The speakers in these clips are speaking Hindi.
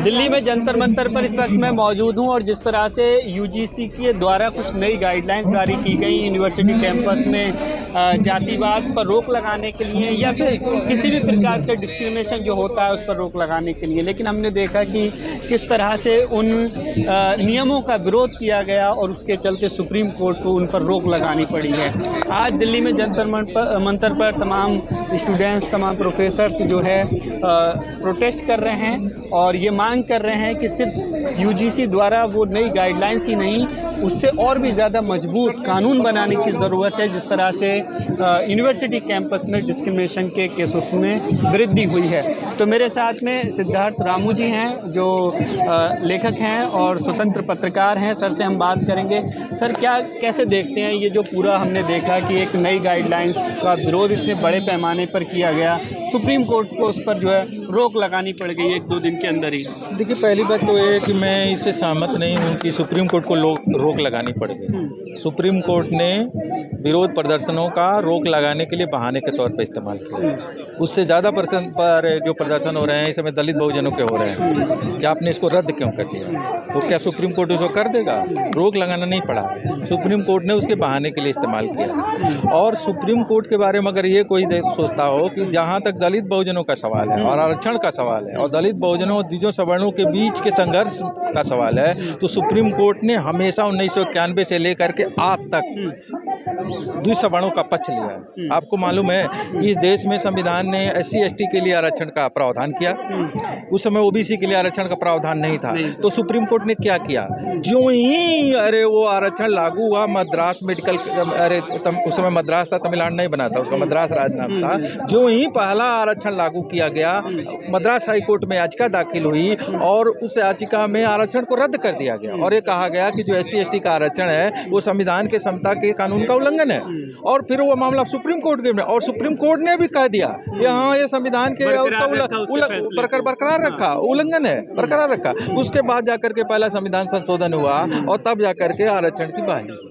दिल्ली में जंतर मंतर पर इस वक्त मैं मौजूद हूं और जिस तरह से यूजीसी के द्वारा कुछ नई गाइडलाइंस जारी की गई यूनिवर्सिटी कैंपस में जातिवाद पर रोक लगाने के लिए या फिर किसी भी प्रकार का डिस्क्रिमिनेशन जो होता है उस पर रोक लगाने के लिए, लेकिन हमने देखा कि किस तरह से उन नियमों का विरोध किया गया और उसके चलते सुप्रीम कोर्ट को उन पर रोक लगानी पड़ी है। आज दिल्ली में जंतर मंतर पर तमाम स्टूडेंट्स, तमाम प्रोफेसर्स जो है प्रोटेस्ट कर रहे हैं और ये मांग कर रहे हैं कि सिर्फ यूजीसी द्वारा वो नई गाइडलाइंस ही नहीं, उससे और भी ज़्यादा मजबूत कानून बनाने की ज़रूरत है। जिस तरह से यूनिवर्सिटी कैंपस में डिस्क्रिमिनेशन के केसेस में वृद्धि हुई है। तो मेरे साथ में सिद्धार्थ रामू जी हैं जो लेखक हैं और स्वतंत्र पत्रकार हैं। सर से हम बात करेंगे। सर, कैसे देखते हैं ये जो पूरा हमने देखा कि एक नई गाइडलाइंस का विरोध इतने बड़े पैमाने पर किया गया, सुप्रीम कोर्ट को उस पर जो है रोक लगानी पड़ गई 1-2 दिन के अंदर ही। देखिए, पहली बात तो ये है कि मैं इससे सहमत नहीं हूँ कि सुप्रीम कोर्ट को रोक लगानी पड़ गई। सुप्रीम कोर्ट ने विरोध प्रदर्शनों का रोक लगाने के लिए बहाने के तौर पर इस्तेमाल किया। उससे ज़्यादा पर जो प्रदर्शन हो रहे हैं इस समय दलित बहुजनों के हो रहे हैं कि आपने इसको रद्द क्यों कर दिया, तो क्या सुप्रीम कोर्ट उसको कर देगा? रोक लगाना नहीं पड़ा, सुप्रीम कोर्ट ने उसके बहाने के लिए इस्तेमाल किया। और सुप्रीम कोर्ट के बारे में अगर ये कोई सोचता हो कि जहाँ तक दलित बहुजनों का सवाल है और आरक्षण का सवाल है और दलित बहुजनों और द्विजों सवर्णों के बीच के संघर्ष का सवाल है, तो सुप्रीम कोर्ट ने हमेशा 1991 से लेकर के आज तक द्विसवर्णों का पक्ष लिया है। आपको मालूम है कि इस देश में संविधान ने SC/ST के लिए आरक्षण का प्रावधान किया, उस समय OBC के लिए आरक्षण का प्रावधान नहीं था। तो सुप्रीम कोर्ट ने क्या किया, जो ही वो आरक्षण लागू हुआ, मद्रास मेडिकल उस समय मद्रास था, तमिलनाडु नहीं बना था, उसका मद्रास राजनाम था। जो ही पहला आरक्षण लागू किया गया, मद्रास हाई कोर्ट में याचिका दाखिल हुई और उस याचिका में आरक्षण को रद्द कर दिया गया और ये कहा गया कि जो SC/ST का आरक्षण है वो संविधान के समता के कानून का उल्लंघन है। और फिर वो मामला सुप्रीम कोर्ट के में, और सुप्रीम कोर्ट ने भी कह दिया कि हाँ, ये संविधान के बरकरार रखा, उल्लंघन है, बरकरार रखा। उसके बाद जाकर के पहला संविधान संशोधन हुआ और तब जाकर के आरक्षण की बहाली।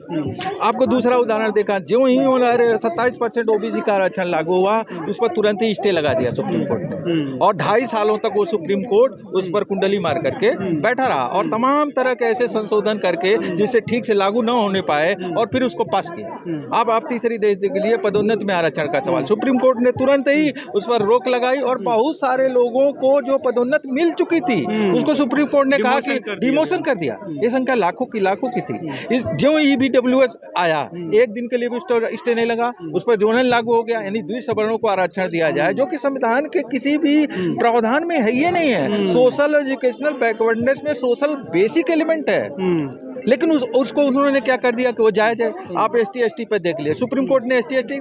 आपको दूसरा उदाहरण देखा, जो ही 27% OBC का आरक्षण लागू हुआ, उस पर तुरंत ही स्टे लगा दिया सुप्रीम कोर्ट ने और 2.5 सालों तक वो सुप्रीम कोर्ट उस पर कुंडली मार करके बैठा रहा और तमाम तरह के ऐसे संशोधन करके जिससे ठीक से लागू न होने पाए और फिर उसको पास किया। अब आप तीसरी देश के लिए पदोन्नति में आरक्षण का सवाल, सुप्रीम कोर्ट ने तुरंत ही उस पर रोक लगाई और बहुत सारे लोगों को जो पदोन्नति मिल चुकी थी उसको सुप्रीम कोर्ट ने कहा कि डिमोशन कर दिया। ये संख्या लाखों की थी। जो EBWS आया, एक दिन के लिए भी स्टे नहीं लगा, उस पर जोनल लागू हो गया, यानी द्विसवर्णों को आरक्षण दिया जाए, जो कि संविधान के किसी भी प्रावधान में है ही नहीं है। सोशल एजुकेशनल बैकवर्डनेस में सोशल बेसिक एलिमेंट है, लेकिन उसको उन्होंने क्या कर दिया कि वो जायज है। आप ST/ST पे देख लिए, सुप्रीम कोर्ट ने ST/ST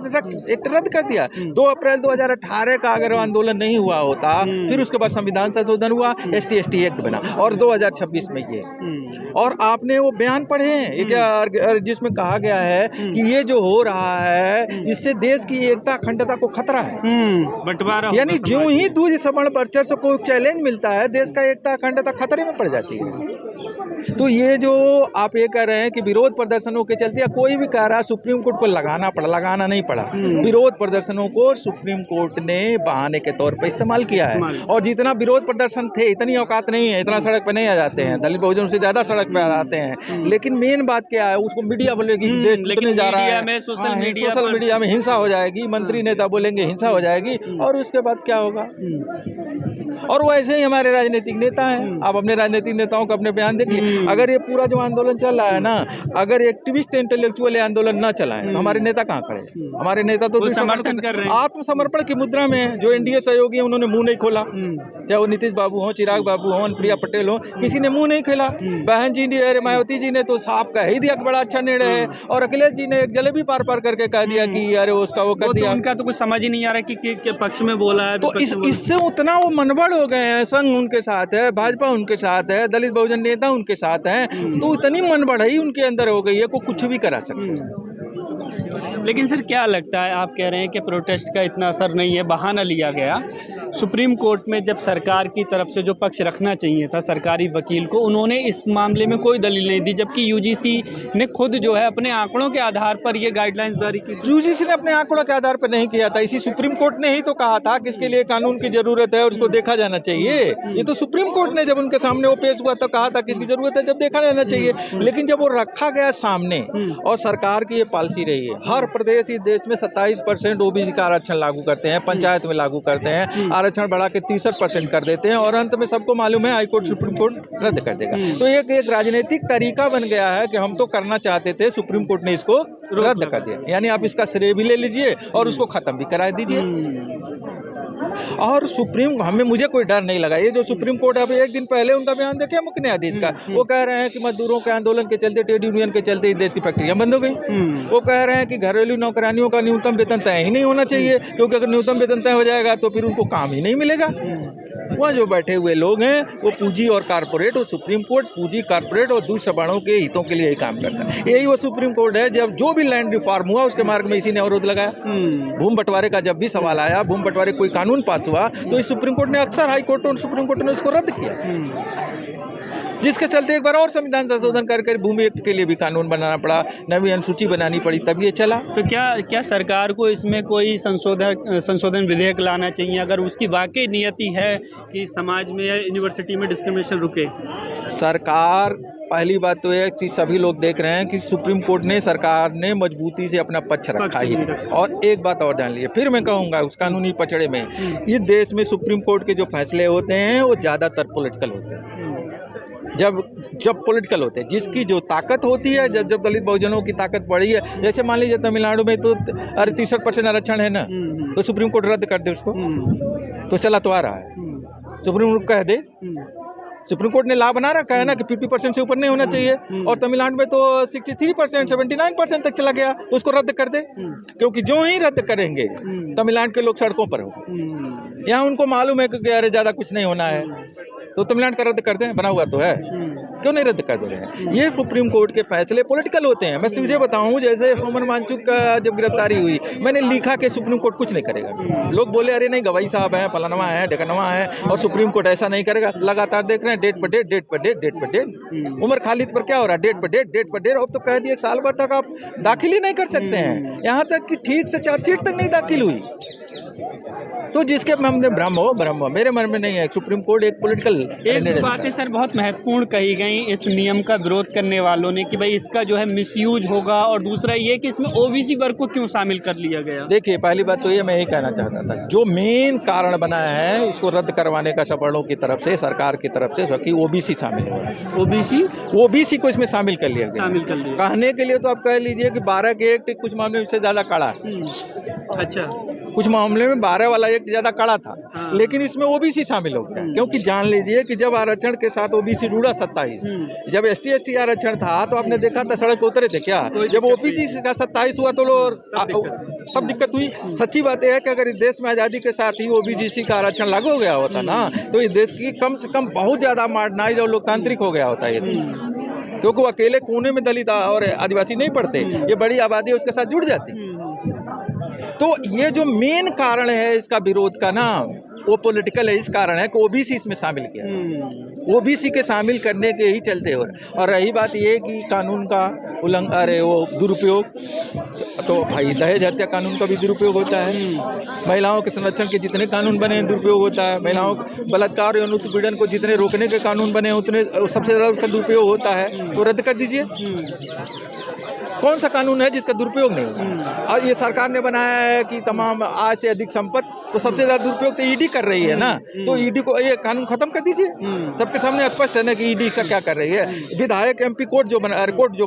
एक्ट रद्द कर दिया। 2 अप्रैल 2018 का अगर आंदोलन नहीं हुआ होता, फिर उसके बाद संविधान संशोधन हुआ, ST/ST एक्ट बना और 2026 में ये। और आपने वो बयान पढ़े हैं जिसमें कहा गया है कि ये जो हो रहा है इससे देश की एकता अखंडता को खतरा है, बंटवारा, यानी जो ही द्विज सवर्ण वर्चस्व को चैलेंज मिलता है, देश का एकता अखंडता खतरे में पड़ जाती है। तो ये जो आप ये कह रहे हैं कि विरोध प्रदर्शनों के चलते, या कोई भी कह रहा है सुप्रीम कोर्ट को लगाना नहीं पड़ा, विरोध प्रदर्शनों को सुप्रीम कोर्ट ने बहाने के तौर पर इस्तेमाल किया है। और जितना विरोध प्रदर्शन थे, इतनी औकात नहीं है, इतना सड़क पर नहीं आ जाते हैं, दलित बहुजन से ज्यादा सड़क पर आ जाते हैं। लेकिन मेन बात क्या है, उसको मीडिया बोलेगी लेकिन जा रहा है, सोशल मीडिया में हिंसा हो जाएगी, मंत्री नेता बोलेंगे हिंसा हो जाएगी, और उसके बाद क्या होगा। और वो ऐसे ही हमारे राजनीतिक नेता हैं। आप अपने राजनीतिक नेताओं का अपने बयान देखिए। अगर ये पूरा जो आंदोलन चल रहा है ना, अगर एक्टिविस्ट इंटेलेक्चुअल आंदोलन न चलाएं तो हमारे नेता कहाँ खड़े? हमारे नेता तो समर्थन कर रहे हैं, आत्मसमर्पण की मुद्रा में। जो NDA सहयोगी है उन्होंने मुंह नहीं खोला, चाहे वो नीतीश बाबू हो, चिराग बाबू हो, प्रिया पटेल हो, किसी ने मुंह नहीं खोला। बहन जी ने, मायावती जी ने तो साफ कह ही दिया कि बड़ा अच्छा निर्णय है, और अखिलेश जी ने एक जलेबी पार करके कह दिया कि अरे उसका वो कर दिया। उनका तो कुछ समझ ही नहीं आ रहा कि पक्ष में बोला है, तो इससे उतना वो मनबड़ हो गए हैं। संघ उनके साथ है, भाजपा उनके साथ है, दलित बहुजन नेता उनके साथ हैं, तो इतनी मनबड़ ही उनके अंदर हो गई है को कुछ भी करा सकते हैं। लेकिन सर क्या लगता है, आप कह रहे हैं कि प्रोटेस्ट का इतना असर नहीं है, बहाना लिया गया। सुप्रीम कोर्ट में जब सरकार की तरफ से जो पक्ष रखना चाहिए था सरकारी वकील को, उन्होंने इस मामले में कोई दलील नहीं दी, जबकि यूजीसी ने खुद जो है अपने आंकड़ों के आधार पर ये गाइडलाइंस जारी की। यूजीसी ने अपने आंकड़ों के आधार पर नहीं किया था, इसी सुप्रीम कोर्ट ने ही तो कहा था कि इसके लिए कानून की जरूरत है और उसको देखा जाना चाहिए। ये तो सुप्रीम कोर्ट ने जब उनके सामने वो पेश हुआ तो कहा था कि इसकी जरूरत है, जब देखा जाना चाहिए। लेकिन जब वो रखा गया सामने और सरकार की ये पॉलिसी रही है, हर प्रदेश इस देश में 27% ओबीसी का आरक्षण लागू करते हैं, पंचायत में लागू करते हैं, आरक्षण बढ़ा के 63% कर देते हैं और अंत में सबको मालूम है हाईकोर्ट सुप्रीम कोर्ट रद्द कर देगा। तो एक राजनीतिक तरीका बन गया है कि हम तो करना चाहते थे, सुप्रीम कोर्ट ने इसको रद्द कर दिया। यानी आप इसका श्रेय भी ले लीजिए और उसको खत्म भी करा दीजिए। और मुझे कोई डर नहीं लगा। ये जो सुप्रीम कोर्ट अभी एक दिन पहले उनका बयान देखे मुख्य न्यायाधीश का, वो कह रहे हैं कि मजदूरों के आंदोलन के चलते, ट्रेड यूनियन के चलते इस देश की फैक्ट्रियां बंद हो गई। वो कह रहे हैं कि घरेलू नौकरानियों का न्यूनतम वेतन तय ही नहीं होना चाहिए, क्योंकि अगर न्यूनतम वेतन तय हो जाएगा तो फिर उनको काम ही नहीं मिलेगा। वहाँ जो बैठे हुए लोग हैं वो पूंजी और कारपोरेट, और सुप्रीम कोर्ट पूंजी, कारपोरेट और दूसरे वर्णों के हितों के लिए ही काम करता है। यही वो सुप्रीम कोर्ट है। जब जो भी लैंड रिफॉर्म हुआ उसके मार्ग में इसी ने अवरोध लगाया। भूमि बंटवारे का जब भी सवाल आया, भूमि बंटवारे कोई कानून पास हुआ तो इस सुप्रीम कोर्ट ने अक्सर हाई कोर्ट और सुप्रीम कोर्ट ने उसको रद्द किया, जिसके चलते एक बार और संविधान संशोधन कर भूमि एक्ट के लिए भी कानून बनाना पड़ा, नवी अनुसूची बनानी पड़ी, तब ये चला। तो क्या सरकार को इसमें कोई संशोधन विधेयक लाना चाहिए, अगर उसकी वाकई नियति है कि समाज में या यूनिवर्सिटी में डिस्क्रिमिनेशन रुके? सरकार, पहली बात तो है कि सभी लोग देख रहे हैं कि सुप्रीम कोर्ट ने, सरकार ने मजबूती से अपना पक्ष रखा ही। और एक बात और जान लीजिए, फिर मैं कहूँगा उस कानूनी पचड़े में, इस देश में सुप्रीम कोर्ट के जो फैसले होते हैं वो ज़्यादातर पॉलिटिकल होते हैं। जब पॉलिटिकल होते हैं, जिसकी जो ताकत होती है, जब दलित बहुजनों की ताकत बढ़ी है, जैसे मान लीजिए तमिलनाडु में तो 63% आरक्षण है ना, तो सुप्रीम कोर्ट रद्द कर दे उसको, तो चला तो आ रहा है। सुप्रीम कोर्ट कह दे, सुप्रीम कोर्ट ने ला बना रखा है ना कि 50% से ऊपर नहीं होना चाहिए, और तमिलनाडु में तो 63%, 79% तक चला गया, उसको रद्द कर दे। क्योंकि जो ही रद्द करेंगे तमिलनाडु के लोग सड़कों पर होंगे। यहाँ उनको मालूम है कि अरे ज़्यादा कुछ नहीं होना है, तो तमिलनाडु का रद्द कर दें, बना हुआ तो है, क्यों नहीं रद्द कर दे रहे हैं? ये सुप्रीम कोर्ट के फैसले पॉलिटिकल होते हैं। मैं तुझे बताऊं, जैसे सोमन वांगचुक का जब गिरफ्तारी हुई, मैंने लिखा कि सुप्रीम कोर्ट कुछ नहीं करेगा। लोग बोले अरे नहीं, गवाही साहब हैं, फलानवा है, ढकनवा है, और सुप्रीम कोर्ट ऐसा नहीं करेगा। लगातार देख रहे हैं, डेट पर डेट, डेट पर डेट, डेट पर डेट। उमर खालिद पर क्या हो रहा है? डेट पर डेट, डेट पर डेट। अब तो कह दिए 1 साल भर तक आप दाखिल ही नहीं कर सकते हैं, यहाँ तक कि ठीक से चार्जशीट तक नहीं दाखिल हुई। तो जिसके मन में भ्रम हो, मेरे मन में नहीं है। सुप्रीम कोर्ट एक पॉलिटिकल बातें सर बहुत महत्वपूर्ण कही गई इस नियम का विरोध करने वालों ने, कि भाई इसका जो है मिसयूज होगा, और दूसरा ये कि इसमें ओबीसी वर्ग को क्यों शामिल कर लिया गया। देखिए, पहली बात तो ये मैं यही कहना चाहता था, जो मेन कारण बनाया है इसको रद्द करवाने का सवर्णों की तरफ से, सरकार की तरफ से, कि ओबीसी शामिल हो। ओबीसी को इसमें शामिल कर लिया गया। कहने के लिए तो आप कह लीजिए कि 12 के एक्ट कुछ मामले में से ज़्यादा कड़ा है। अच्छा, कुछ मामले में 12 वाला एक्ट ज़्यादा कड़ा था, लेकिन इसमें ओबीसी शामिल हो गया। क्योंकि जान लीजिए कि जब आरक्षण के साथ ओबीसी जुड़ा 27, जब ST/ST आरक्षण था तो आपने देखा था सड़क पर उतरे थे क्या? जब ओबीसी का 27 हुआ तो तब दिक्कत हुई। सच्ची बात यह है कि अगर इस देश में आज़ादी के साथ ही ओबीसी का आरक्षण लागू हो गया होता ना, तो इस देश की कम से कम बहुत ज़्यादा मॉडर्नाइज और लोकतांत्रिक हो गया होता है ये देश। क्योंकि वो अकेले कोने में दलित और आदिवासी नहीं पढ़ते, ये बड़ी आबादी उसके साथ जुड़ जाती। तो ये जो मेन कारण है इसका विरोध का ना, वो पॉलिटिकल है। इस कारण है कि ओबीसी इसमें शामिल किया, ओबीसी के शामिल करने के ही चलते हो रहा। और रही बात ये कि कानून का दुरुपयोग, तो भाई दहेज हत्या कानून का भी दुरुपयोग होता है। महिलाओं के संरक्षण के जितने कानून बने हैं दुरुपयोग होता है। महिलाओं बलात्कार और उत्पीड़न को जितने रोकने के कानून बने हैं उतने सबसे ज़्यादा उसका दुरुपयोग होता है, तो रद्द कर दीजिए। कौन सा कानून है जिसका दुरुपयोग नहीं होगा? और ये सरकार ने बनाया है कि तमाम आज से अधिक संपत्ति, तो सबसे ज़्यादा दुरुपयोग तो ईडी कर रही है ना, तो ईडी को ये कानून खत्म कर दीजिए। सबके सामने स्पष्ट है ना कि ईडी का क्या कर रही है। विधायक MP कोर्ट जो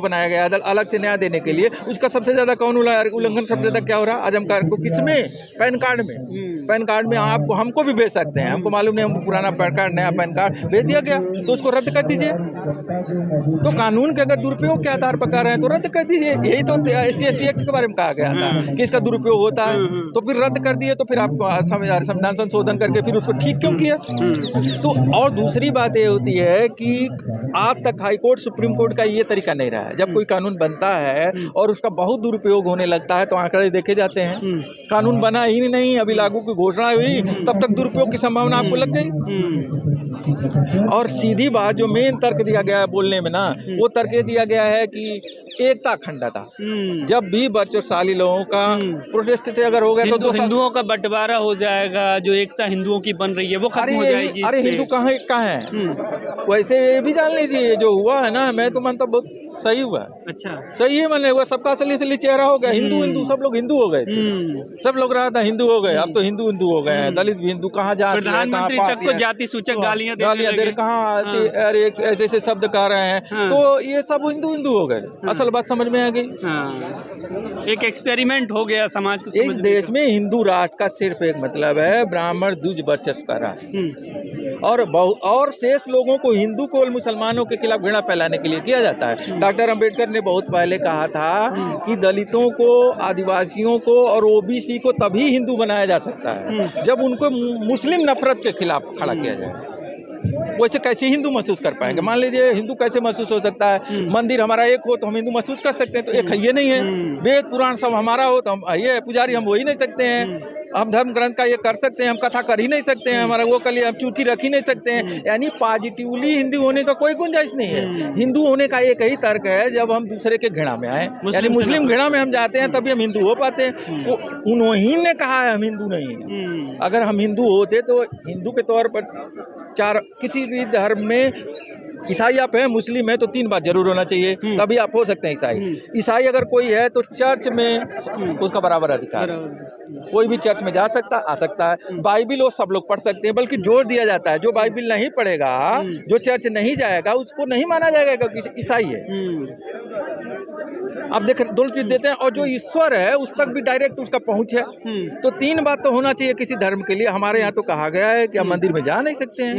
बनाया गया है अलग से न्याय देने के लिए, उसका सबसे ज़्यादा कौन उल्लंघन सबसे ज़्यादा क्या हो रहा है? आज हम को किसमें? पैन कार्ड में। पैन कार्ड में आपको, हमको भी भेज सकते हैं, हमको मालूम नहीं, हमको पुराना पैन कार्ड, नया पैन कार्ड भेज दिया गया, तो उसको रद्द कर दीजिए। तो कानून के अगर दुरुपयोग के आधार पर कर रहे हैं तो रद्द कर दीजिए। यही तो ST/ST एक्ट के बारे में कहा गया था कि इसका दुरुपयोग होता है, तो फिर रद्द कर दिए। तो फिर आपको संविधान संशोधन करके फिर उसको ठीक क्यों किया? तो और दूसरी बात ये होती है कि आज तक हाई कोर्ट सुप्रीम कोर्ट का ये तरीका नहीं रहा है। जब कोई कानून बनता है और उसका बहुत दुरुपयोग होने लगता है तो आंकड़े देखे जाते हैं। कानून बना ही नहीं, अभी लागू की घोषणा हुई, तब तक दुरुपयोग की संभावना आपको लग गई। और सीधी बात जो मेन तर्क दिया गया है बोलने में ना, वो तर्क ये दिया गया है कि एकता अखंडता। जब भी बर्चशाली लोगों का प्रोटेस्ट से अगर हो गया तो हिंदुओं का बंटवारा हो जाएगा, जो एकता हिंदुओं की बन रही है वो खत्म हो जाएगी। अरे हिंदू कहाँ है? वैसे ये भी जान लीजिए जो हुआ है ना, मैं तो मानता बहुत सही हुआ। अच्छा, सही है, मैंने हुआ, सबका असली चेहरा हो गया। हिंदू सब लोग हिंदू हो गए, सब लोग रहा था हिंदू हो गए, अब तो हिंदू हो गए हैं, दलित भी हिंदू। कहाँ जाति है, कहाँ पार्टी है, जाति सूचक गालियां दे रहे, कहाँ अरे ऐसे ऐसे शब्द कह रहे हैं, तो ये सब हिंदू हो गए। असल बात समझ में आ गई। एक एक्सपेरिमेंट हो गया समाज को। इस देश में हिंदू राष्ट्र का सिर्फ एक मतलब है, ब्राह्मण द्विज वर्चस्व राष्ट्र, और शेष लोगों को हिंदू को और मुसलमानों के खिलाफ घृणा फैलाने के लिए किया जाता है। डॉक्टर अंबेडकर ने बहुत पहले कहा था कि दलितों को, आदिवासियों को और ओबीसी को तभी हिंदू बनाया जा सकता है जब उनको मुस्लिम नफरत के खिलाफ खड़ा किया जाए। वैसे कैसे हिंदू महसूस कर पाएंगे? मान लीजिए हिंदू कैसे महसूस हो सकता है? मंदिर हमारा एक हो तो हम हिंदू महसूस कर सकते हैं, तो एक है ये नहीं है। वेद पुराण सब हमारा हो तो हम ये पुजारी हम हो ही नहीं सकते हैं। हम धर्म ग्रंथ का ये कर सकते हैं, हम कथा कर ही नहीं सकते हैं, हमारा वो कर लिया, हम चूकी रख ही नहीं सकते हैं। यानी पॉजिटिवली हिंदू होने का कोई गुंजाइश नहीं है। हिंदू होने का एक ही तर्क है, जब हम दूसरे के घृणा में आए, यानी मुस्लिम घृणा में हम जाते हैं तभी हम हिंदू हो पाते हैं। तो उन्होंने ने कहा है हम हिंदू नहीं हैं। अगर हम हिंदू होते तो हिंदू के तौर पर किसी भी धर्म में ईसाई आप हैं, मुस्लिम है तो 3 बात जरूर होना चाहिए, तभी आप हो सकते हैं ईसाई। ईसाई अगर कोई है तो चर्च में उसका बराबर अधिकार, कोई भी चर्च में जा सकता आ सकता है। बाइबिल वो सब लोग पढ़ सकते हैं, बल्कि जोर दिया जाता है जो बाइबिल नहीं पढ़ेगा, जो चर्च नहीं जाएगा, उसको नहीं माना जाएगा क्योंकि ईसाई है। आप देख दोनों चीज देते हैं, और जो ईश्वर है उस तक भी डायरेक्ट उसका पहुंच है। तो 3 बात तो होना चाहिए किसी धर्म के लिए। हमारे यहाँ तो कहा गया है कि हम मंदिर में जा नहीं सकते हैं।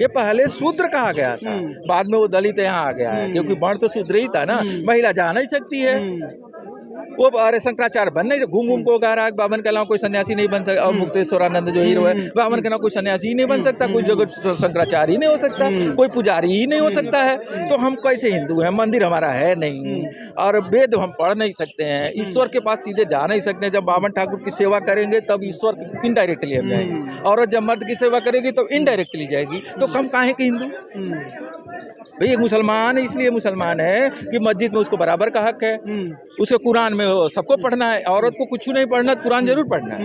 ये पहले शूद्र कहा गया था, बाद में वो दलित यहाँ आ गया है, क्योंकि वर्ण तो शूद्र ही था ना। महिला जा नहीं सकती है, वो अरे शंकराचार्य बन नहीं, घूम को कह रहा है बावन के अलावा कोई सन्यासी नहीं बन सकता। और मुक्तेश्वरानंद जो हीरो है, बावन के अलावा कोई सन्यासी ही नहीं बन सकता, कोई जगह शंकराचार्य ही नहीं हो सकता, कोई पुजारी ही नहीं हो सकता है। तो हम कैसे हिंदू हैं? मंदिर हमारा है नहीं, और वेद हम पढ़ नहीं सकते हैं, ईश्वर के पास सीधे जा नहीं सकते। जब बावन ठाकुर की सेवा करेंगे तब ईश्वर इनडायरेक्टली हम जाएंगे, और जब मर्द की सेवा करेगी तो इनडायरेक्टली जाएगी। तो हम काहे के हिंदू? भाई एक मुसलमान इसलिए मुसलमान है कि मस्जिद में उसको बराबर का हक है, उसे कुरान में सबको पढ़ना है, औरत को कुछ नहीं पढ़ना, कुरान जरूर पढ़ना है।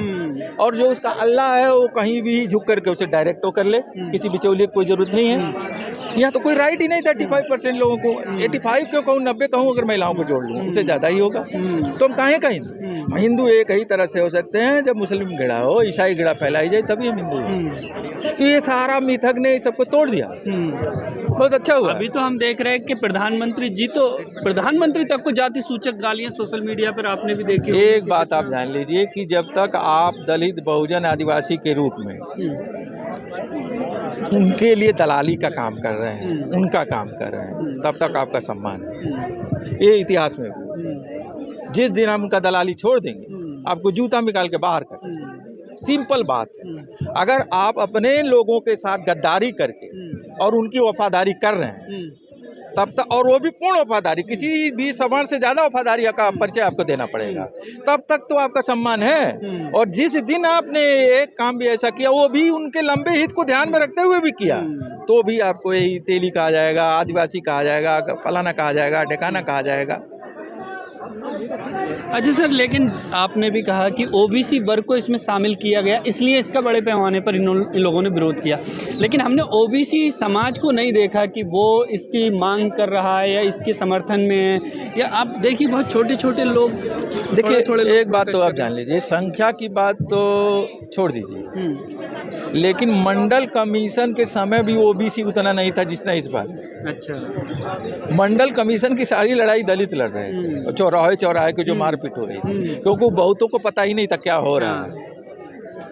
और जो उसका अल्लाह है वो कहीं भी झुक करके उसे डायरेक्ट हो कर ले, किसी बिचौलिए की कोई जरूरत नहीं है। यहाँ तो कोई राइट ही नहीं 35% लोगों को, 85 क्यों कहूँ, 90 कहूँ, अगर महिलाओं को जोड़ लूँ उससे ज़्यादा ही होगा। तो हम काहे का हिंदू? हिंदू एक ही तरह से हो सकते हैं जब मुस्लिम घृणा हो, ईसाई घृणा फैलाई जाए, तभी हम हिंदू हैं। तो ये सारा मिथक ने इस सबको तोड़ दिया, बहुत अच्छा हुआ। अभी तो हम देख रहे हैं कि प्रधानमंत्री तक को जाति सूचक गालियां सोशल मीडिया पर आपने भी देखी। एक बात आप जान लीजिए कि जब तक आप दलित, बहुजन, आदिवासी के रूप में उनके लिए दलाली का काम कर रहे हैं, उनका काम कर रहे हैं, तब तक आपका सम्मान है। ये इतिहास में जिस दिन हम उनका दलाली छोड़ देंगे, आपको जूता निकाल के बाहर कर, सिंपल बात है। अगर आप अपने लोगों के साथ गद्दारी करके और उनकी वफादारी कर रहे हैं तब तक, और वो भी पूर्ण वफादारी, किसी भी सवर्ण से ज़्यादा वफादारी का परिचय आपको देना पड़ेगा, तब तक तो आपका सम्मान है। और जिस दिन आपने एक काम भी ऐसा किया, वो भी उनके लंबे हित को ध्यान में रखते हुए भी किया, तो भी आपको यही तेली कहा जाएगा, आदिवासी कहा जाएगा, फलाना कहा जाएगा, ढेकाना कहा जाएगा। अच्छा सर, लेकिन आपने भी कहा कि ओबीसी वर्ग को इसमें शामिल किया गया, इसलिए इसका बड़े पैमाने पर इन लोगों ने विरोध किया, लेकिन हमने ओबीसी समाज को नहीं देखा कि वो इसकी मांग कर रहा है या इसके समर्थन में है। या आप देखिए बहुत छोटे छोटे लोग, देखिए एक बात तो आप जान लीजिए, संख्या की बात तो छोड़ दीजिए, लेकिन मंडल कमीशन के समय भी ओबीसी उतना नहीं था जितना इस बार। अच्छा, मंडल कमीशन की सारी लड़ाई दलित लड़ रहे थे, चौराहे के जो मारपीट हो रही थी, क्योंकि बहुतों को पता ही नहीं था क्या हो रहा है।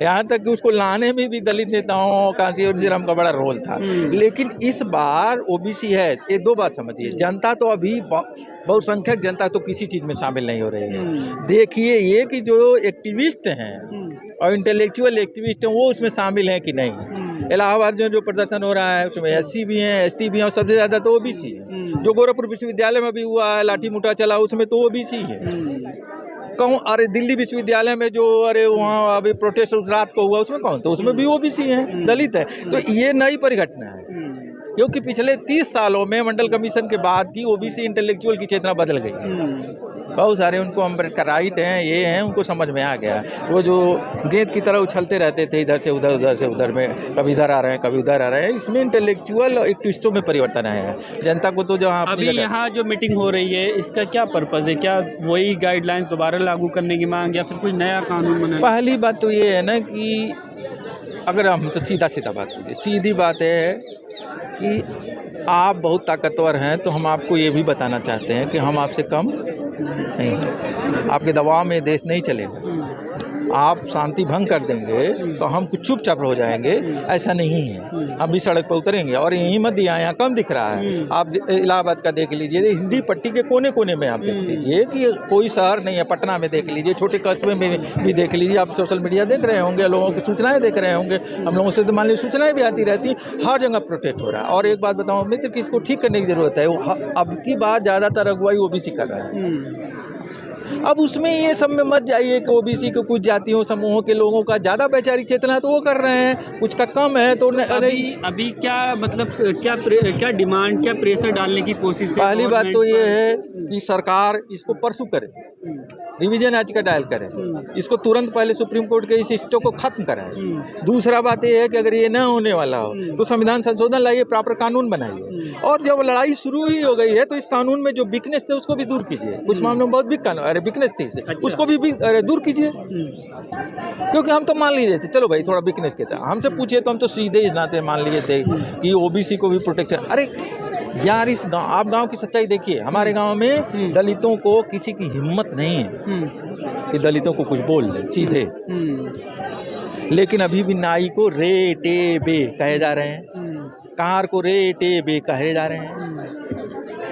यहाँ तक कि उसको लाने में भी दलित नेताओं कांसीराम का बड़ा रोल था। लेकिन इस बार ओबीसी है, ये दो बात समझिए, जनता तो अभी बहुसंख्यक जनता तो किसी चीज़ में शामिल नहीं हो रही है। देखिए ये कि जो एक्टिविस्ट हैं और इंटेलेक्चुअल एक्टिविस्ट हैं वो उसमें शामिल हैं कि नहीं। इलाहाबाद जो प्रदर्शन हो रहा है उसमें SC भी हैं, ST भी हैं और सबसे ज़्यादा तो ओबीसी है। जो गोरखपुर विश्वविद्यालय में भी हुआ है, लाठी मुठा चला, उसमें तो ओबीसी है। कहूँ अरे दिल्ली विश्वविद्यालय में जो अरे वहाँ अभी प्रोटेस्ट उस रात को हुआ उसमें कौन, तो उसमें भी ओबीसी हैं, दलित है। तो ये नई परिघटना है, क्योंकि पिछले 30 सालों में मंडल कमीशन के बाद की ओबीसी इंटेलेक्चुअल की चेतना बदल गई है। बहुत सारे उनको अम्बेडकर राइट हैं, ये हैं, उनको समझ में आ गया। वो जो गेंद की तरह उछलते रहते थे इधर से उधर, उधर से उधर में, कभी इधर आ रहे हैं कभी उधर आ रहे हैं, इसमें इंटेलेक्चुअल एक्टिविस्टों में परिवर्तन आया है। जनता को तो जहाँ अभी यहाँ जो मीटिंग हो रही है इसका क्या पर्पज़ है? क्या वही गाइडलाइंस दोबारा लागू करने की मांग या फिर कोई नया कानून बनाना? पहली बात तो ये है ना कि अगर हम तो सीधा बात कीजिए, सीधी बात है कि आप बहुत ताकतवर हैं तो हम आपको ये भी बताना चाहते हैं कि हम आपसे कम नहीं, आपके दबाव में देश नहीं चलेगा। आप शांति भंग कर देंगे तो हम कुछ चुपचाप हो जाएंगे, ऐसा नहीं है। हम भी सड़क पर उतरेंगे। और यहीं मत दिया, यहाँ कम दिख रहा है। आप इलाहाबाद का देख लीजिए, हिंदी पट्टी के कोने कोने में आप देख लीजिए कि कोई शहर नहीं है। पटना में देख लीजिए, छोटे कस्बे में भी देख लीजिए। आप सोशल मीडिया देख रहे होंगे, लोगों की सूचनाएं देख रहे होंगे, हम लोगों से तो मान लीजिए सूचनाएं भी आती रहती हैं। हर जगह प्रोटेक्ट हो रहा है। और एक बात बताऊँ मित्र कि इसको ठीक करने की ज़रूरत है। अब की बात ज़्यादातर अगुवाई ओबीसी कर रहा है। अब उसमें ये सब में मत जाइए कि ओबीसी के कुछ जातियों समूहों के लोगों का ज़्यादा वैचारिक चेतना तो वो कर रहे हैं, कुछ का कम है तो अभी क्या मतलब क्या डिमांड, क्या प्रेशर डालने की कोशिश है? पहली बात तो ये है कि सरकार इसको परसू करे, रिवीजन याचिका दायर करे, इसको तुरंत पहले सुप्रीम कोर्ट के इस सिस्टम को खत्म कराए। दूसरा बात ये है कि अगर ये न होने वाला हो तो संविधान संशोधन लाइए, प्रॉपर कानून बनाइए। और जब लड़ाई शुरू ही हो गई है तो इस कानून में जो वीकनेस थे उसको भी दूर कीजिए। कुछ मामलों में बहुत वीकनेस थी, उसको भी दूर कीजिए। क्योंकि हम तो मान लीजिए थे, चलो भाई थोड़ा वीकनेस के था, हमसे पूछिए तो हम तो सीधे इस नाते मान लिए थे कि ओबीसी को भी प्रोटेक्शन। अरे यार इस गाँव, आप गांव की सच्चाई देखिए, हमारे गांव में दलितों को किसी की हिम्मत नहीं है कि दलितों को कुछ बोल ले सीधे। लेकिन अभी भी नाई को रे टे बे कहे जा रहे हैं, कहार को रे टे बे कहे जा रहे हैं।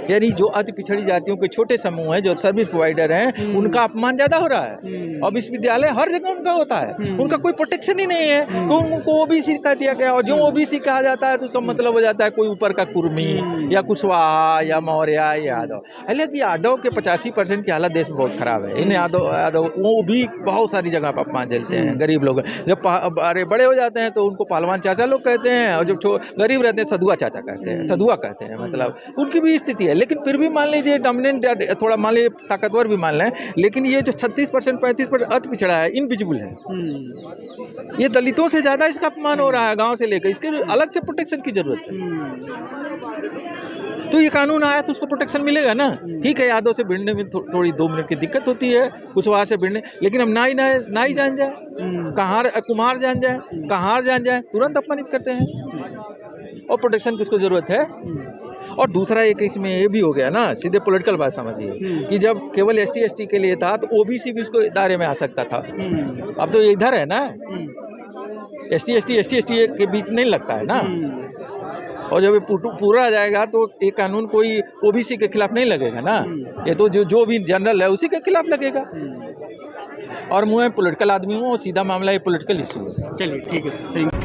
यानी जो अति पिछड़ी जातियों के छोटे समूह हैं, जो सर्विस प्रोवाइडर हैं, उनका अपमान ज़्यादा हो रहा है। और विश्वविद्यालय हर जगह उनका होता है, उनका कोई प्रोटेक्शन ही नहीं है। तो उनको ओबीसी कह दिया गया, और जो ओबीसी कहा जाता है तो उसका मतलब हो जाता है कोई ऊपर का कुर्मी या कुशवाहा या मौर्य या यादव। हालांकि यादव के 85% की हालत देश में बहुत ख़राब है। इन यादव वो भी बहुत सारी जगह पर अपमान झेलते हैं। गरीब लोग जब अरे बड़े हो जाते हैं तो उनको पहलवान चाचा लोग कहते हैं, और जब गरीब रहते हैं सदुआ चाचा कहते हैं, सदुआ कहते हैं। मतलब उनकी भी स्थिति है। लेकिन फिर भी मान लीजिए डोमिनेंट, थोड़ा मान लीजिए ताकतवर भी मान लें, लेकिन ये जो 36% 35% अति पिछड़ा है, इनविजिबल है, ये दलितों से ज़्यादा इसका अपमान हो रहा है गांव से लेकर। इसके अलग से प्रोटेक्शन की जरूरत है। तो ये कानून आया तो उसको प्रोटेक्शन मिलेगा ना। ठीक है, यादव से भिड़ने में थोड़ी 2 मिनट की दिक्कत होती है, कुशवाहा से भिड़ने, लेकिन हम नाई जान जाए, कहार कुम्हार जान जाए, कहार जान जाए, तुरंत अपमानित करते हैं। और प्रोटेक्शन की उसको ज़रूरत है। और दूसरा एक इसमें ये भी हो गया ना, सीधे पॉलिटिकल बात समझिए कि जब केवल ST के लिए था तो ओबीसी भी उसको दायरे में आ सकता था। अब तो इधर है ना, ST के बीच नहीं लगता है ना। और जब ये पूरा आ जाएगा तो ये कानून कोई ओबीसी के खिलाफ नहीं लगेगा ना, ये तो जो भी जनरल है उसी के खिलाफ लगेगा। और मैं पॉलिटिकल आदमी हूँ और सीधा मामला ये पॉलिटिकल इशू है। चलिए ठीक है सर, थैंक यू।